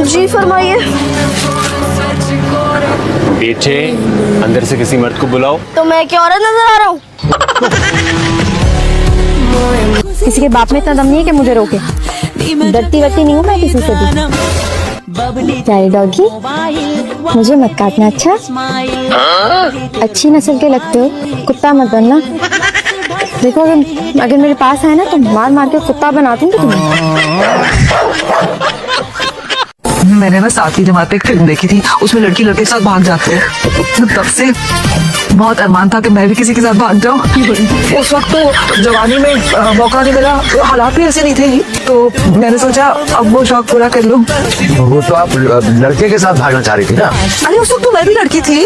जी फरमाइए। पीछे अंदर से किसी मर्द को बुलाओ। तो मैं क्या औरत नजर आ रहा हूँ? किसी के बाप में इतना दम नहीं है कि मुझे रोके। डरती वरती नहीं हूँ मैं किसी से भी। क्या डॉगी, मुझे मत काटना अच्छा? अच्छी नस्ल के लगते हो, कुत्ता मत बनना। देखो अगर मेरे पास आए ना तो मार मार के कुत्ता बना दूंगी तुम्हें। मैंने ना 7वीं जमात में एक फिल्म देखी थी, उसमें लड़की लड़के के साथ भाग जाते हैं। तब से बहुत अरमान था कि मैं भी किसी के साथ भाग जाऊं। उस वक्त तो जवानी में मौका नहीं मिला, तो हालात भी ऐसे नहीं थे, तो मैंने सोचा अब वो शौक पूरा कर लूं। वो तो आप लड़के के साथ भागना चाह रही थी ना? अरे उस वक्त तो मैं भी लड़की थी,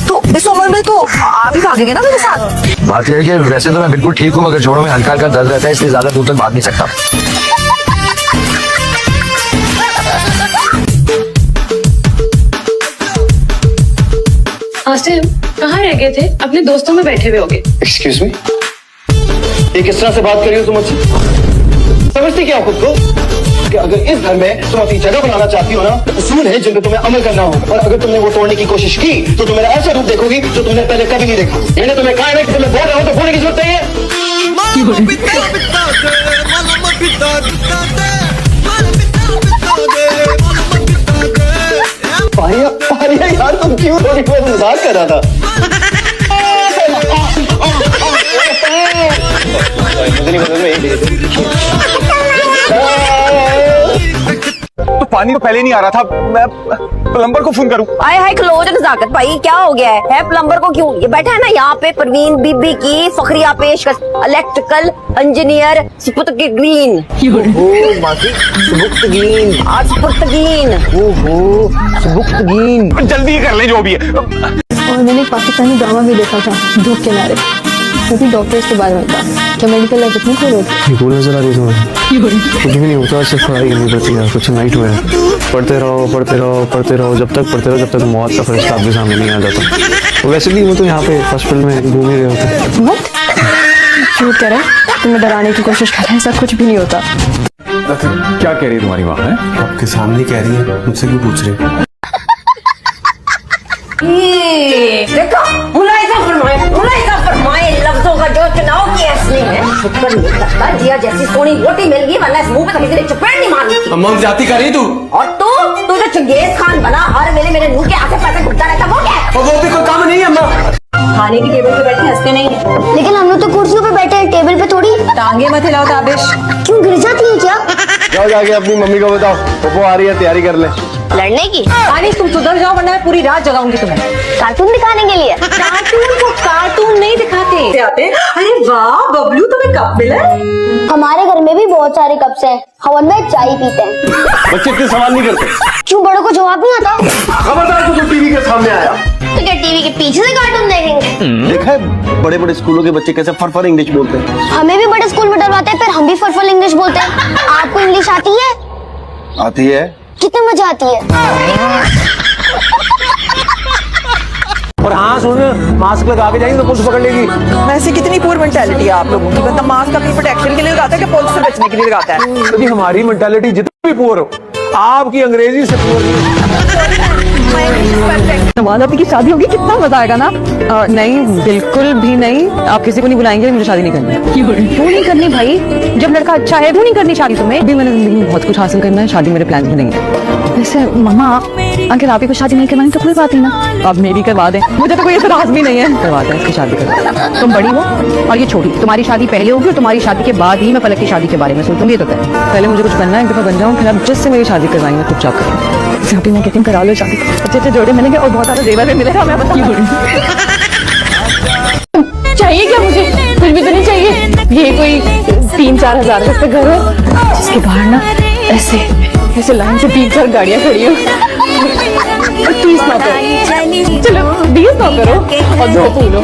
तो इस उम्र में तो आप ही भागेंगे ना मेरे साथ। बात यह है कि वैसे तो मैं बिल्कुल ठीक हूँ, मगर जोड़ों में हल्का हल्का दर्द रहता है, इसलिए ज्यादा दूर तक भाग नहीं सकता। आसिम, कहाँ रह गए थे? अपने दोस्तों में बैठे हुए होगे। एक्सक्यूज मी, ये किस तरह से बात कर रही हो तुम मुझसे? समझती क्या हो खुद को कि अगर इस घर में तुम अपनी जगह बनाना चाहती हो ना, तो उसूल है जिन पे तुम्हें अमल करना होगा, और अगर तुमने वो तोड़ने की कोशिश की तो तुम मेरा ऐसा रूप देखोगी जो तुमने पहले कभी नहीं देखा। मैंने तुम्हें कहा है कि तुम्हें बोल रहा हूँ तो बोलने की जरूरत नहीं है। पारिया यार, तुम क्यों थोड़ी बहुत मजाक कर रहा था? तो पानी तो पहले नहीं आ रहा था, मैं प्लम्बर को फोन करूं? आए हाय क्लोज नजाकत भाई, क्या हो गया है प्लम्बर को क्यों? ये बैठा है ना यहाँ पे परवीन बीबी की फखरिया पेशकश, इलेक्ट्रिकल इंजीनियर सुपुर्तगीन। जल्दी कर ले जो भी है। और मैंने एक पाकिस्तानी ड्रामा भी देखा था, धूप किनारे। वो भी डॉक्टर्स के बारे में था। क्या मेडिकल लाइफ इतनी खोल होती? भूल नजर आ रही तुम्हें? कुछ भी नहीं होता, सिर्फ पढ़ाई करनी पड़ती है। कुछ नाइट हुआ है, पढ़ते रहो पढ़ते रहो पढ़ते रहो, जब तक पढ़ते रहो जब तक मौत का फरिश्ता आपके सामने नहीं आ जाता। वैसे भी वो तो यहाँ पे हॉस्पिटल में घूम ही रहे होते। मत क्यों कह रहा है? तुम्हें डराने की कोशिश कर रहा है, ऐसा कुछ भी नहीं होता। क्या कह रही है तुम्हारी माँ? है आपके सामने कह रही है, मुझसे क्यों पूछ रही? देखो मुलाइजा फरमाए लफ्जों का जो चुनाव की असली है। शुक्र नहीं करता जिया जैसी सोनी रोटी मिल गई, वरना इस मुंह पे किसी ने चपेट नहीं मारनी थी। अम्मा जाती कर रही तू? और तू जो चंगेज खान बना, हर वेले मेरे मुंह के आसे पासे घुटता रहता, वो क्या? और वो भी कोई काम नहीं है अम्मा। खाने की टेबल पे बैठे हंसते नहीं है। लेकिन हम लोग तो कुर्सियों पे बैठे हैं, टेबल पे थोड़ी। टांगे मत हिलाओ ताबिश। क्यों गिर जाती है क्या? जाओ जाके अपनी मम्मी को बताओ, पप्पो आ रही है, तैयारी कर ले। लड़ने की? तानिश तुम सुधर जाओ वरना मैं पूरी रात जगाऊंगी तुम्हें। कार्टून दिखाने के लिए? कार्टून को कार्टून नहीं दिखाते। अरे वाह बबलू, तुम्हें कप मिला? हमारे घर में भी बहुत सारे कप्स हैं, हवन में चाय पीते हैं। बच्चे इतने सवाल नहीं करते। क्यों बड़ों को जवाब नहीं आता? खबरदार तू टीवी के सामने आया तो क्या टीवी के पीछे से कार्टून देखेंगे? देखा है बड़े बड़े स्कूलों के बच्चे कैसे फरफर इंग्लिश बोलते हैं। हमें भी बड़े स्कूल में डरवाते हैं, फिर हम भी फुल इंग्लिश बोलते हैं। आपको इंग्लिश आती है? आती है। कितनी मजा आती है? और हाँ सुन, मास्क लगा के जाएंगे तो पुलिस पकड़ लेगी। वैसे कितनी पुअर मेंटालिटी है आप लोगों की। बंदा मास्क अपनी प्रोटेक्शन के लिए लगाता है कि पुलिस से बचने के लिए लगाता है? क्योंकि हमारी मेंटालिटी जितनी भी पुअर हो, आपकी अंग्रेजी से पुअर नहीं। नवाज आपकी शादी होगी, कितना मजा आएगा ना? नहीं बिल्कुल भी नहीं, आप किसी को नहीं बुलाएंगे, मुझे शादी नहीं करनी। क्यों नहीं करनी भाई? जब लड़का अच्छा है क्यों नहीं करनी शादी तुम्हें? भी मैंने जिंदगी में बहुत कुछ हासिल करना है, शादी मेरे प्लान में नहीं है। वैसे मामा अगर आप ही को शादी नहीं करवाएं तो कोई बात नहीं ना, आप मेरी करवा दें, मुझे तो कोई एतराज भी नहीं है। करवा दें इसकी शादी करवा। तुम बड़ी हो और ये छोटी, तुम्हारी शादी पहले होगी और तुम्हारी शादी के बाद ही मैं पलक की शादी के बारे में सोचूंगी। तो पहले मुझे कुछ बनना है, एक दफा बन जाऊँ, फिर आप जिससे मेरी शादी करवाएंगे चुपचाप करें। शादी मार्केटिंग करा लो, शादी अच्छे अच्छे जोड़े मिलेंगे और बहुत सारा जेवर भी मिलेगा। मैं बता चाहिए क्या मुझे? कुछ भी तो नहीं चाहिए। ये कोई 3-4 हजार का घर हो जिसके बाहर ना ऐसे ऐसे लाइन से 3-4 गाड़ियां खड़ी हो। 30 ना करो, चलो 20 ना करो और 2 फूलो।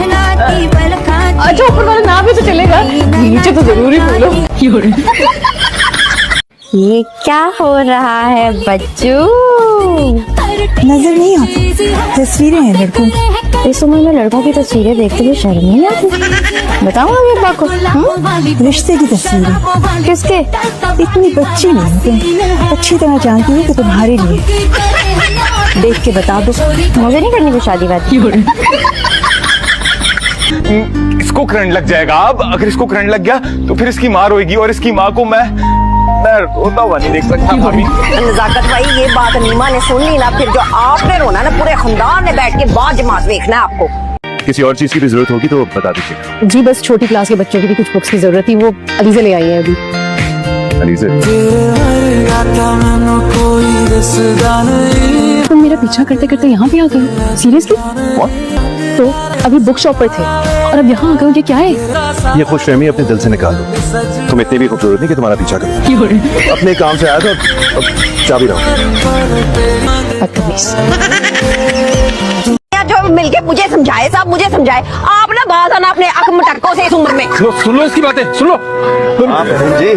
अच्छा ऊपर वाला ना भी तो चलेगा, नीचे तो जरूरी फूलो। ये क्या हो रहा है बच्चू? नजर नहीं आती, तस्वीरें हैं लड़कों। इस उम्र में लड़कों की तस्वीरें देखते हुए शर्म नहीं आती? बताओ अभी अब्बा को। रिश्ते की तस्वीरें किसके? इतनी बच्ची नहीं तुम, अच्छी तरह जानती हो कि तुम्हारे लिए। देख के बता दो। मुझे नहीं करनी कोई शादी वादी। इसको करंट लग जाएगा। अब अगर इसको करंट लग गया तो फिर इसकी माँ रोएगी और इसकी माँ को मैं रोता हुआ नहीं देख सकता भाभी। नजाकत भाई, ये बात नीमा ने सुन ली ना, फिर जो आपने रोना ना, पूरे खानदान ने बैठ के बाद जमात देखना है आपको। किसी और चीज की भी जरूरत होगी तो बता दीजिए। जी बस छोटी क्लास के बच्चों की भी कुछ बुक्स की जरूरत थी, वो अलीजा ले आई है अभी। अलीज़ा, तुम मेरा पीछा करते करते यहाँ पे आ गए? सीरियसली? तो अभी बुक शॉप पर थे और अब यहाँ आ गए, ये क्या है? ये खुशफहमी अपने दिल से निकाल दो। तुम इतनी भी खूबसूरत नहीं कि तुम्हारा पीछा करो। अपने काम से आया था, अब जा भी रहा हूँ। जो मिलके मुझे समझाए, साहब मुझे समझाए। आप ना बात आना अपने अक मटकों से इस उम्र में। सुन लो इसकी बातें, सुन लो। हाँ बहन जी,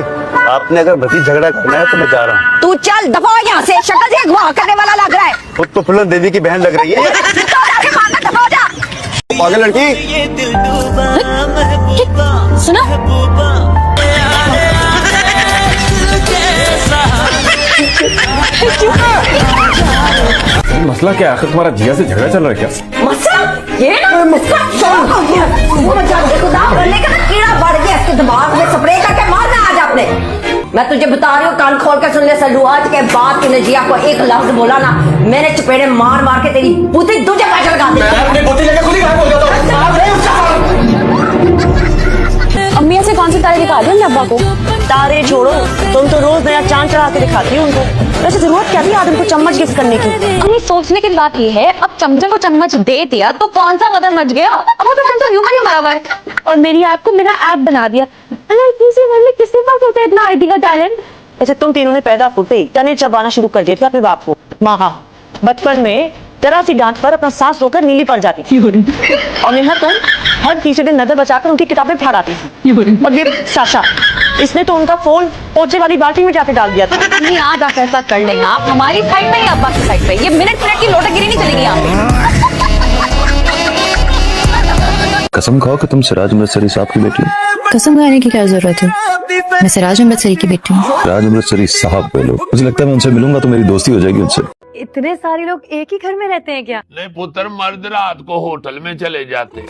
आपने अगर भतीज झगड़ा करना है तो मैं जा रहा हूँ। तू चल दफा हो यहाँ से, शक्ल से अगवा करने वाला लग रहा है। खुद तो फुलन देवी की बहन लग रही है। जूता उतार के मारना, दफा हो जा। पागल लड़की। सुना? मसला क्या है? आखिर तुम्हारा जिया से झगड़ा चल रहा है क्या? मसला ये ना, मसला शौक हो गया। वो जाके खुदा करने का ना कीड़ा बढ़ गया इसके दिमाग में, स्प्रे करके मारना आज आपने। मैं तुझे बता रही हूँ, कान खोल के सुन ले सल्लू, आज के बाद तूने जिया को एक लफ्ज बोला ना, मैंने चपेड़े मार मार के तेरी बूती तुझे पैसे लगा दी। अपनी बोतल लेके खुद ही गायब हो जाता हूँ। अम्मी ऐसे कौन से तारे दिखा दो अब्बा को? तारे छोड़ो, तुम तो रोज नया चांद चढ़ा के दिखाती हो उनको। वैसे जरूरत क्या थी आदम को चम्मच गिफ्ट करने की? अम्मी सोचने की बात ये है, अब चमचे को चम्मच दे दिया तो कौन सा मदन मच गया? अब वो तो चमचा यूं ही मरा हुआ है। और मेरी ऐप को मेरा ऐप बना दिया। अरे किसके पास होता है इतना आईटी का टैलेंट? ऐसे तुम तीनों ने पैदा होते ही टने चबाना शुरू कर दिया था अपने बाप को। माँ बचपन में जरा सी डांट पर अपना सांस रोकर नीली पड़ जाती थी। और नेहा तुम हर तीसरे दिन नजर बचाकर उनकी किताबें फहराती थी। और ये साशा, इसने तो उनका फोन पोछे वाली बाल्टी में जाके डाल दिया था। नहीं आज आप ऐसा कर लेंगे, आप हमारी साइड पे या अब्बा की साइड पे? ये मिनट की लोटागिरी नहीं चलेगी यहाँ पे। कसम खाओ कि तुम सिराज अमृतसरी साहब की बेटी हो। कसम खाने की क्या जरूरत है? मैं सिराज अमृतसरी की बेटी हूँ। सिराज अमृतसरी साहब बोलो। मुझे लगता है मैं उनसे मिलूंगा तो मेरी दोस्ती हो जाएगी उनसे। इतने सारे लोग एक ही घर में रहते हैं क्या? नहीं पुत्र, मर्द रात को होटल में चले जाते।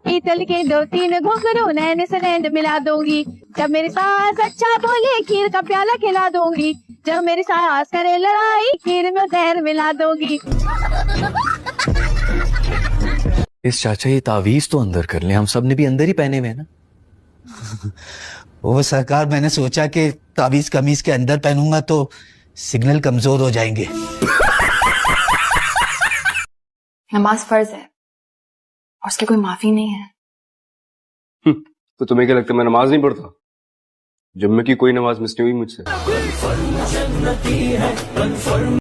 पीतल के 2-3 घुंघरू नैन से नैन मिला दूंगी, जब मेरी सास अच्छा बोले खीर का प्याला खिला दूंगी, जब मेरी सास करे लड़ाई खीर में जहर मिला दूंगी। इस चाचा ये तावीज तो अंदर कर ले, हम सब ने भी अंदर ही पहने हुए हैं ना। वो सरकार, मैंने सोचा कि तावीज कमीज के अंदर पहनूंगा तो सिग्नल कमजोर हो जाएंगे। नमाज फर्ज है और उसकी कोई माफी नहीं है। तो तुम्हें क्या लगता है मैं नमाज नहीं पढ़ता? जुम्मे की कोई नमाज मिस नहीं हुई मुझसे।